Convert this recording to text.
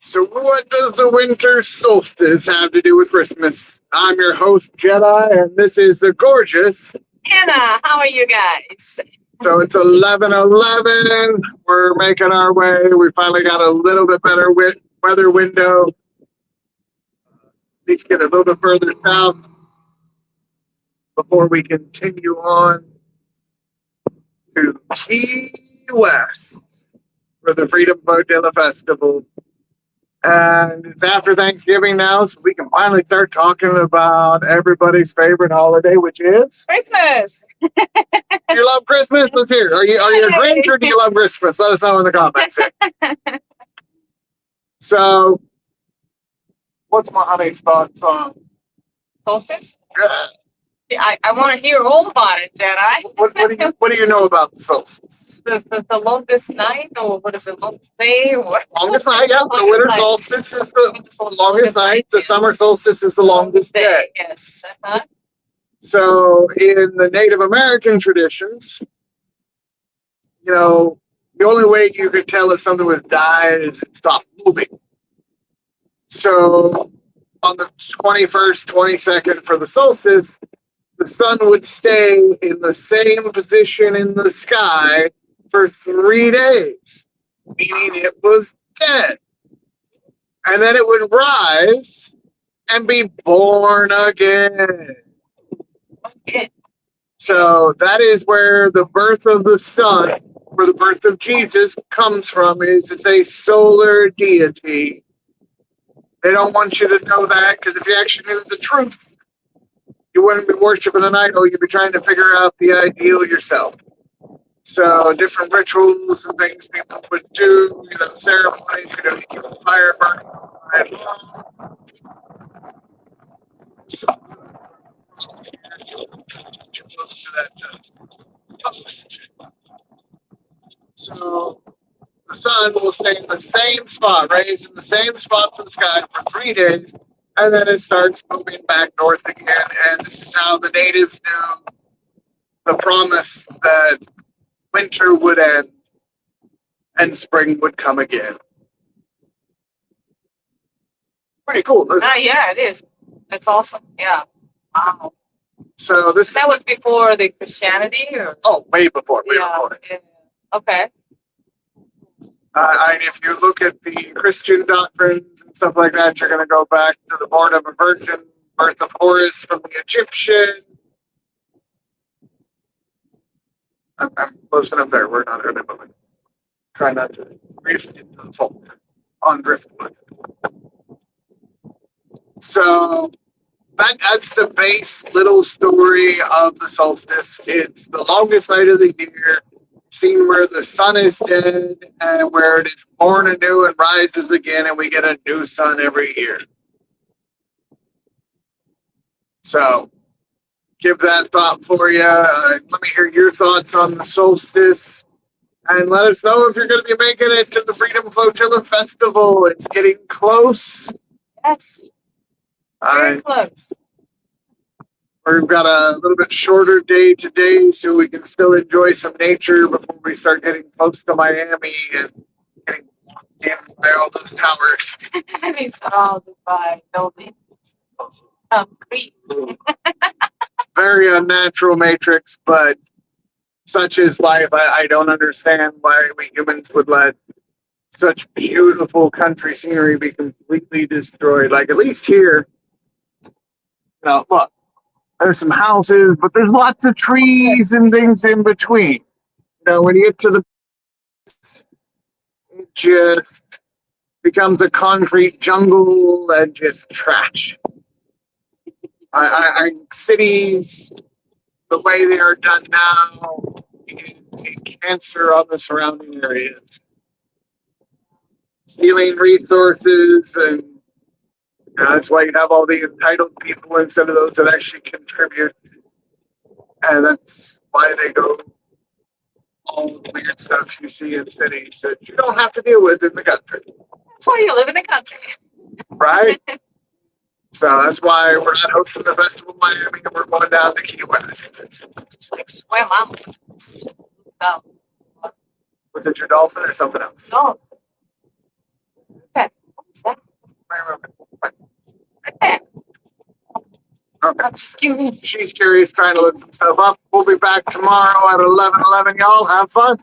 So, what does the winter solstice have to do with Christmas? I'm your host, Jedi, and this is the gorgeous. Anna, how are you guys? So, it's 11:11. We're making our way. We finally got a little bit better weather window. At least get a little bit further south before we continue on to Key West for the Freedom Flotilla Festival. And it's after Thanksgiving now, so we can finally start talking about everybody's favorite holiday, which is. Christmas. Do you love Christmas? Let's hear. Are you a Grinch or do you love Christmas? Let us know in the comments here. So, what's my honey's thoughts on? Solstice? Uh, I want to hear all about it, Jedi. what do you know about the solstice? The longest night, or what is it, longest day? Or what? Longest night, yeah. The winter solstice is the longest night. The summer solstice is the longest day. Yes. Uh-huh. So, in the Native American traditions, the only way you could tell if something was died is it stopped moving. So, on the 21st, 22nd for the solstice, the sun would stay in the same position in the sky for 3 days, meaning it was dead. And then it would rise and be born again. Okay. So that is where the birth of the sun, where the birth of Jesus comes from, is it's a solar deity. They don't want you to know that, because if you actually knew the truth, you wouldn't be worshiping an idol. You'd be trying to figure out the ideal yourself. So different rituals and things people would do, ceremonies, fire burning. Too close to that post. So the sun will stay in the same spot, raised in the same spot for the sky for 3 days, and then it starts moving back north again. And this is how the natives knew the promise that winter would end and spring would come again. Pretty cool, isn't it? Yeah, it is. That's awesome. Yeah. Wow. So that was before the Christianity, or way before. Yeah. Okay. If you look at the Christian doctrines and stuff like that, you're going to go back to the born of a virgin, birth of Horus from the Egyptian. I'm close enough there. We're not really moving. Try not to drift into the pole on driftwood. So that's the base little story of the solstice. It's the longest night of the year, seen where the sun is dead and where it is born anew and rises again, and we get a new sun every year. So give that thought for you. Let me hear your thoughts on the solstice. And let us know if you're going to be making it to the Freedom Flotilla Festival. It's getting close. Yes. Very close. We've got a little bit shorter day today, so we can still enjoy some nature before we start getting close to Miami and getting locked in by all those towers. It's surrounded by buildings, concrete. Very unnatural matrix, but such is life. I don't understand why we humans would let such beautiful country scenery be completely destroyed. Like, at least here, look, there's some houses, but there's lots of trees and things in between. When you get to the, it just becomes a concrete jungle and just trash. Cities, the way they are done now, is a cancer on the surrounding areas. Stealing resources, and that's why you have all the entitled people instead of those that actually contribute. And that's why they go all the weird stuff you see in cities that you don't have to deal with in the country. That's why you live in the country. Right? So that's why we're not hosting the festival in Miami, and we're going down to Key West. Just like swim out. Was it your dolphin or something else? No. Okay. Okay. Okay. I'm just curious. She's curious, trying to look some stuff up. We'll be back tomorrow at 11:11. Y'all have fun.